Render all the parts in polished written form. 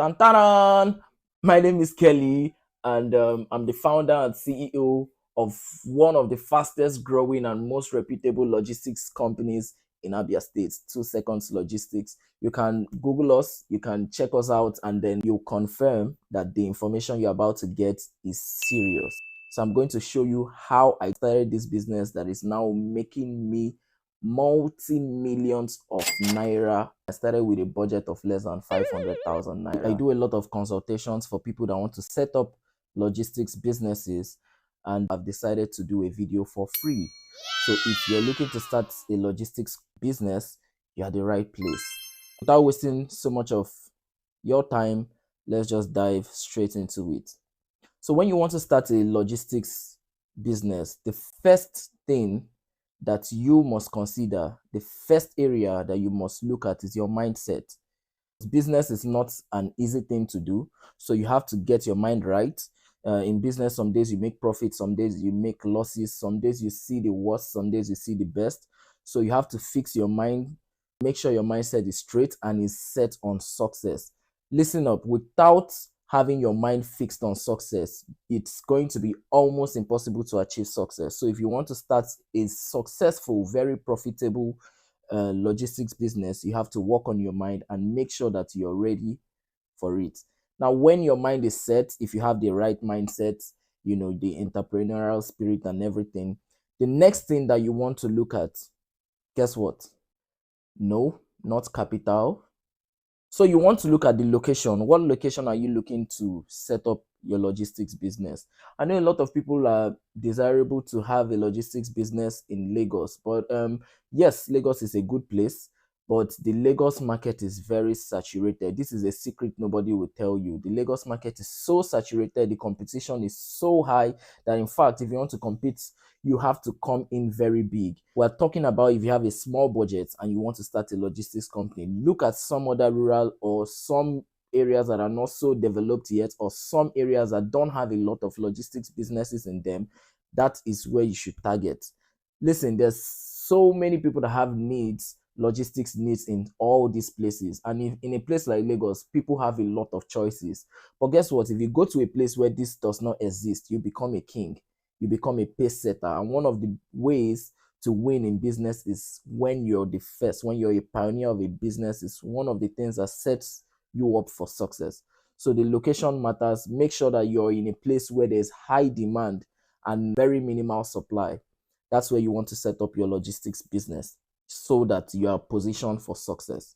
Tan taran! My name is Kelly, and I'm the founder and CEO of one of the fastest growing and most reputable logistics companies in Abia State, 2 Seconds Logistics. You can Google us, you can check us out, and then you confirm that the information you're about to get is serious. So I'm going to show you how I started this business that is now making me multi-millions of naira. I started with a budget of less than 500,000 naira. I do a lot of consultations for people that want to set up logistics businesses, and I've decided to do a video for free. So if you're looking to start a logistics business, you're at the right place. Without wasting so much of your time, let's just dive straight into it. So when you want to start a logistics business, the first thing that you must consider, the first area that you must look at is your mindset. Business is not an easy thing to do, so you have to get your mind right. In business, some days you make profit, some days you make losses, some days you see the worst, some days you see the best. So you have to fix your mind, make sure your mindset is straight and is set on success. Listen up, without having your mind fixed on success, it's going to be almost impossible to achieve success. So if you want to start a successful, very profitable logistics business, you have to work on your mind and make sure that you're ready for it. Now, when your mind is set, if you have the right mindset, you know, the entrepreneurial spirit and everything, the next thing that you want to look at, guess what? No, not capital. So you want to look at the location. What location are you looking to set up your logistics business? I know a lot of people are desirable to have a logistics business in Lagos, but yes, Lagos is a good place, but the Lagos market is very saturated. This is a secret nobody will tell you. The Lagos market is so saturated, the competition is so high that in fact, if you want to compete, you have to come in very big. We're talking about if you have a small budget and you want to start a logistics company, look at some other rural or some areas that are not so developed yet, or some areas that don't have a lot of logistics businesses in them. That is where you should target. Listen, there's so many people that have needs, logistics needs in all these places. And if in a place like Lagos, people have a lot of choices. But guess what? If you go to a place where this does not exist, you become a king, you become a pace setter. And one of the ways to win in business is when you're the first, when you're a pioneer of a business, is one of the things that sets you up for success. So the location matters. Make sure that you're in a place where there's high demand and very minimal supply. That's where you want to set up your logistics business so that you are positioned for success.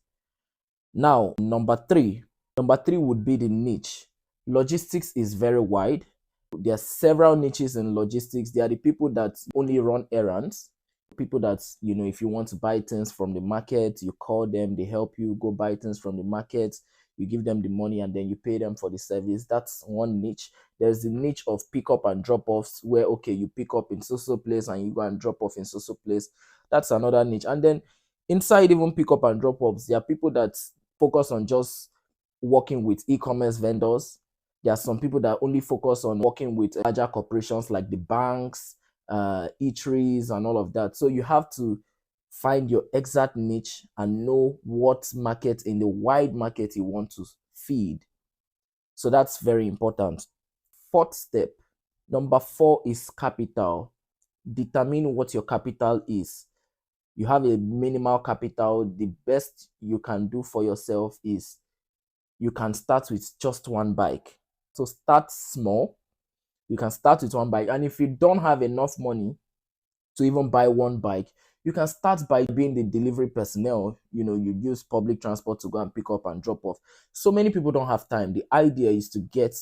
Now, number three would be the niche. Logistics is very wide. There are several niches in logistics. There are the people that only run errands, people that, you know, if you want to buy things from the market, you call them, they help you go buy things from the market, you give them the money and then you pay them for the service. That's one niche. There's the niche of pick up and drop offs, where okay, you pick up in so place and you go and drop off in so place. That's another niche. And then inside even pick up and drop offs, there are people that focus on just working with e-commerce vendors. There are some people that only focus on working with larger corporations like the banks, eateries, and all of that. So you have to find your exact niche and know what market in the wide market you want to feed. So that's very important. Fourth step, number 4 is capital. Determine what your capital is. You have a minimal capital. The best you can do for yourself is you can start with just one bike. So start small. You can start with one bike. And if you don't have enough money to even buy one bike, you can start by being the delivery personnel. You know, you use public transport to go and pick up and drop off. So many people don't have time. The idea is to get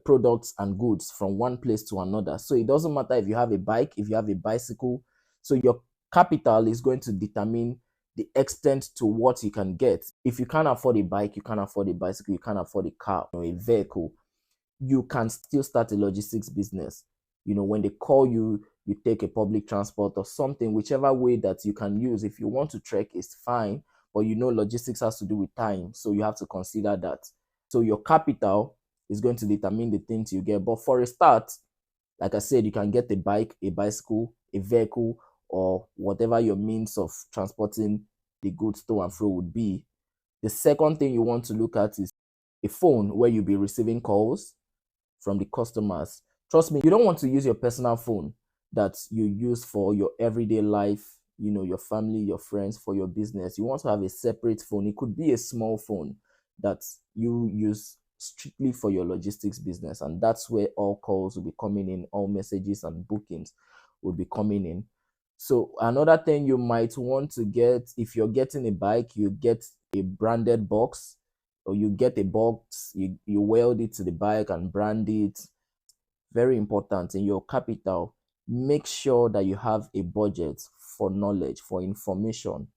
products and goods from one place to another. So it doesn't matter if you have a bike, if you have a bicycle. So your capital is going to determine the extent to what you can get. If you can't afford a bike, you can't afford a bicycle, you can't afford a car or a vehicle, you can still start a logistics business. You know, when they call you, you take a public transport or something, whichever way that you can use. If you want to trek, it's fine, but you know, logistics has to do with time. So you have to consider that. So your capital is going to determine the things you get. But for a start, like I said, you can get a bike, a bicycle, a vehicle, or whatever your means of transporting the goods to and fro would be. The second thing you want to look at is a phone where you'll be receiving calls from the customers. Trust me, you don't want to use your personal phone that you use for your everyday life, your family, your friends, for your business. You want to have a separate phone. It could be a small phone that you use strictly for your logistics business. And that's where all calls will be coming in, all messages and bookings will be coming in. So another thing you might want to get, if you're getting a bike, you get a branded box, or you get a box, you weld it to the bike and brand it. Very important in your capital. Make sure that you have a budget for knowledge, for information.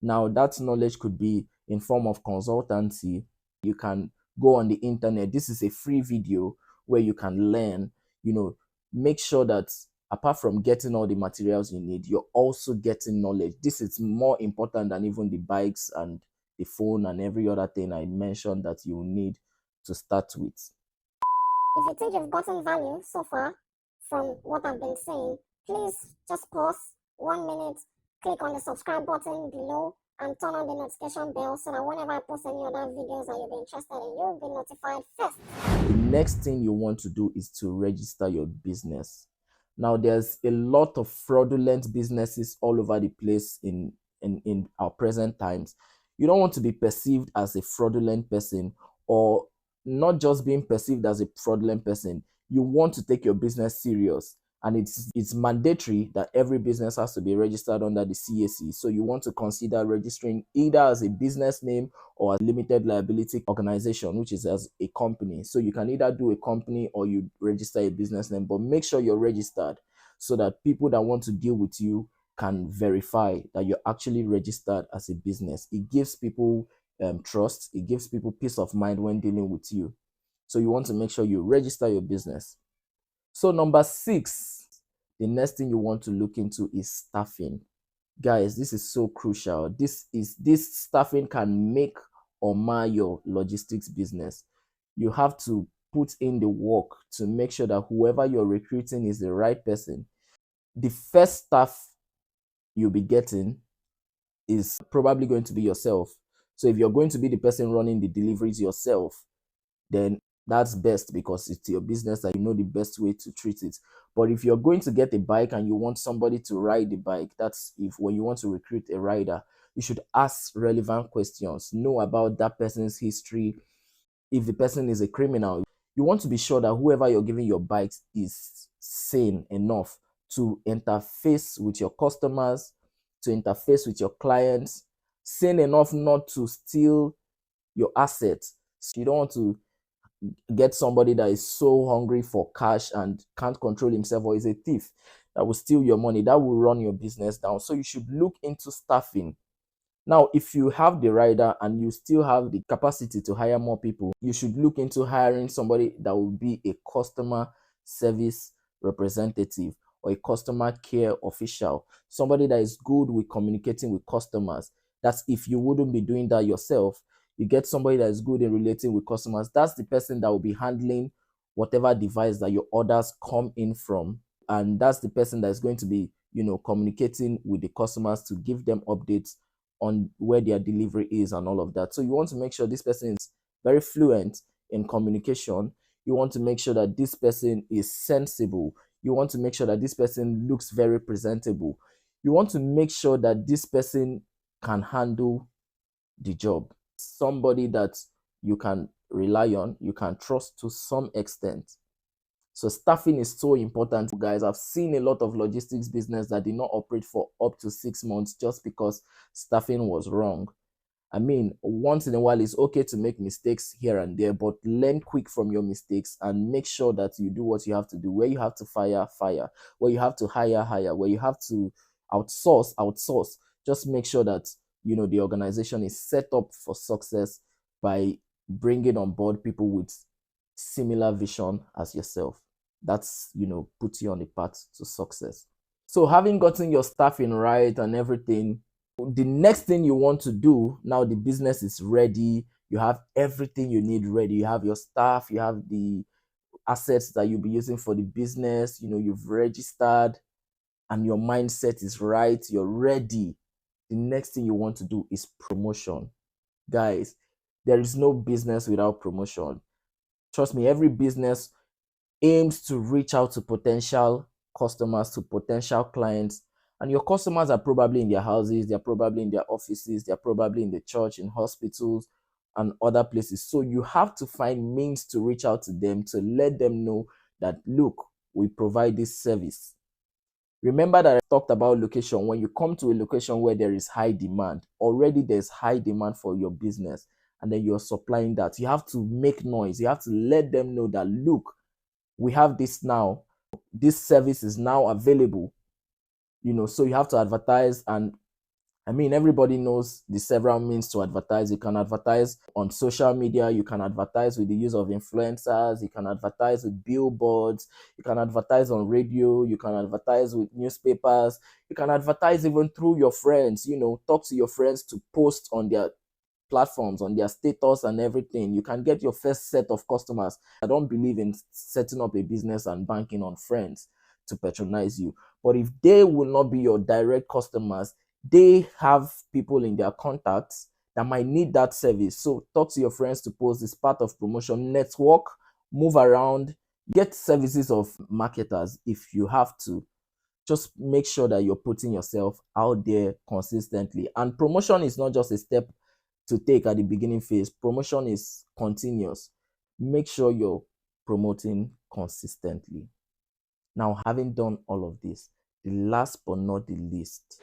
Now, that knowledge could be in form of consultancy. You can go on the internet. This is a free video where you can learn. Make sure that apart from getting all the materials you need, you're also getting knowledge. This is more important than even the bikes and the phone and every other thing I mentioned that you need to start with. If you think you've gotten value so far from what I've been saying, please just pause 1 minute, click on the subscribe button below, and turn on the notification bell so that whenever I post any other videos that you'll be interested in, you'll be notified first. The next thing you want to do is to register your business. Now, there's a lot of fraudulent businesses all over the place in our present times. You don't want to be perceived as a fraudulent person, or not just being perceived as a fraudulent person. You want to take your business serious, and it's mandatory that every business has to be registered under the CAC. So you want to consider registering either as a business name or a limited liability organization, which is as a company. So you can either do a company or you register a business name, but make sure you're registered so that people that want to deal with you can verify that you're actually registered as a business. It gives people trust. It gives people peace of mind when dealing with you. So you want to make sure you register your business. So number 6, the next thing you want to look into is staffing. Guys, this is so crucial. This staffing can make or mar your logistics business. You have to put in the work to make sure that whoever you're recruiting is the right person. The first staff you'll be getting is probably going to be yourself. So if you're going to be the person running the deliveries yourself, then that's best because it's your business and you know the best way to treat it. But if you're going to get a bike and you want somebody to ride the bike, that's if when you want to recruit a rider, you should ask relevant questions, know about that person's history. If the person is a criminal, you want to be sure that whoever you're giving your bike is sane enough to interface with your customers, to interface with your clients, sane enough not to steal your assets. So you don't want to get somebody that is so hungry for cash and can't control himself, or is a thief that will steal your money, that will run your business down. So you should look into staffing. Now, if you have the rider and you still have the capacity to hire more people, you should look into hiring somebody that will be a customer service representative or a customer care official, somebody that is good with communicating with customers. That's if you wouldn't be doing that yourself, you get somebody that is good in relating with customers. That's the person that will be handling whatever device that your orders come in from. And that's the person that is going to be, communicating with the customers to give them updates on where their delivery is and all of that. So you want to make sure this person is very fluent in communication. You want to make sure that this person is sensible. You want to make sure that this person looks very presentable. You want to make sure that this person can handle the job. Somebody that you can rely on, you can trust to some extent. So staffing is so important, guys. I've seen a lot of logistics business that did not operate for up to 6 months just because staffing was wrong. I mean, once in a while, it's okay to make mistakes here and there, but learn quick from your mistakes and make sure that you do what you have to do. Where you have to fire, fire. Where you have to hire, hire. Where you have to outsource, outsource. Just make sure that, the organization is set up for success by bringing on board people with similar vision as yourself. That's, puts you on the path to success. So having gotten your staffing right and everything, the next thing you want to do, now the business is ready, you have everything you need ready, you have your staff, you have the assets that you'll be using for the business, you've registered and your mindset is right, you're ready. The next thing you want to do is promotion. Guys, There is no business without promotion. Trust me, every business aims to reach out to potential customers, to potential clients. And your customers are probably in their houses, they're probably in their offices, they're probably in the church, in hospitals, and other places. So you have to find means to reach out to them to let them know that, look, we provide this service. Remember that I talked about location. When you come to a location where there is high demand, already there's high demand for your business, and then you're supplying that. You have to make noise. You have to let them know that, look, we have this now. This service is now available. So you have to advertise. And I mean, everybody knows the several means to advertise. You can advertise on social media, you can advertise with the use of influencers, you can advertise with billboards, you can advertise on radio, you can advertise with newspapers, you can advertise even through your friends. Talk to your friends to post on their platforms, on their status and everything. You can get your first set of customers. I don't believe in setting up a business and banking on friends to patronize you. But if they will not be your direct customers, they have people in their contacts that might need that service. So talk to your friends to post this part of promotion, network, move around, get services of marketers if you have to. Just make sure that you're putting yourself out there consistently. And promotion is not just a step to take at the beginning phase. Promotion is continuous. Make sure you're promoting consistently. Now, having done all of this, the last but not the least,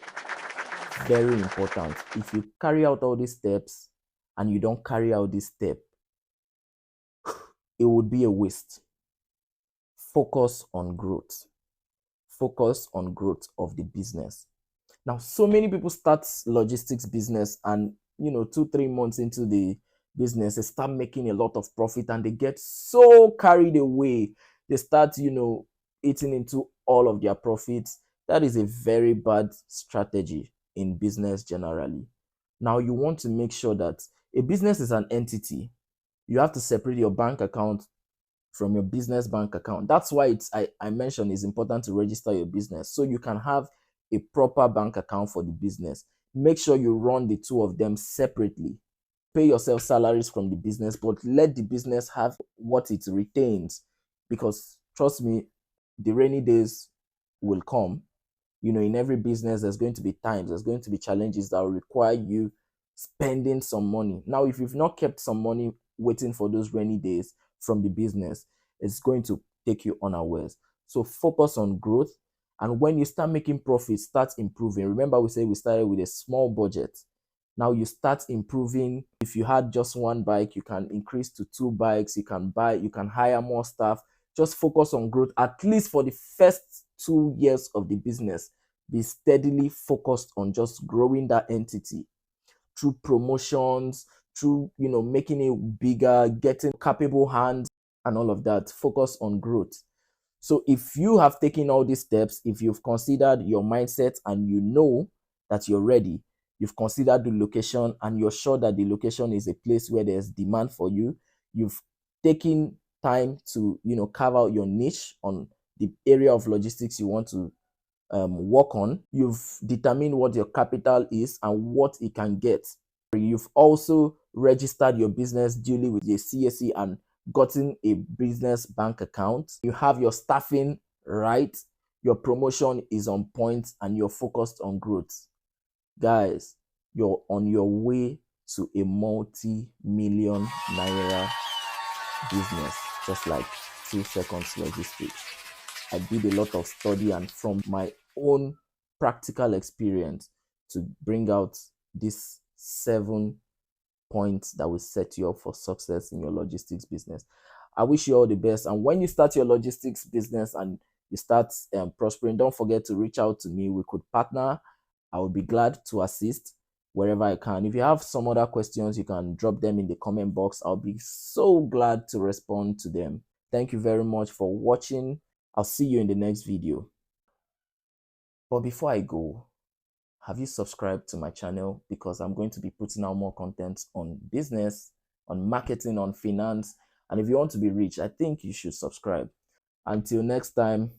very important. If you carry out all these steps and you don't carry out this step, it would be a waste. Focus on growth. Focus on growth of the business. Now, so many people start logistics business, and 2-3 months into the business, they start making a lot of profit and they get so carried away. They start, eating into all of their profits. That is a very bad strategy in business generally. Now, you want to make sure that a business is an entity. You have to separate your bank account from your business bank account. That's why I mentioned it's important to register your business so you can have a proper bank account for the business. Make sure you run the two of them separately. Pay yourself salaries from the business, but let the business have what it retains. Because trust me, the rainy days will come. In every business, there's going to be times, there's going to be challenges that will require you spending some money. Now, if you've not kept some money waiting for those rainy days from the business, it's going to take you unawares. So focus on growth. And when you start making profits, start improving. Remember, we said we started with a small budget. Now you start improving. If you had just one bike, you can increase to 2 bikes. You can hire more staff. Just focus on growth, at least for the first 2 years of the business. Be steadily focused on just growing that entity through promotions, through making it bigger, getting capable hands, and all of that. Focus on growth. So if you have taken all these steps, if you've considered your mindset and you know that you're ready, you've considered the location and you're sure that the location is a place where there's demand for you, you've taken time to carve out your niche on the area of logistics you want to work on. You've determined what your capital is and what it can get. You've also registered your business duly with the CAC and gotten a business bank account. You have your staffing right, your promotion is on point, and you're focused on growth. Guys, you're on your way to a multi-million naira business, just like 2 seconds logistics. I did a lot of study and from my own practical experience to bring out these 7 points that will set you up for success in your logistics business. I wish you all the best. And when you start your logistics business and you start prospering, don't forget to reach out to me. We could partner. I will be glad to assist wherever I can. If you have some other questions, you can drop them in the comment box. I'll be so glad to respond to them. Thank you very much for watching. I'll see you in the next video. But before I go, have you subscribed to my channel? Because I'm going to be putting out more content on business, on marketing, on finance. And if you want to be rich, I think you should subscribe. Until next time.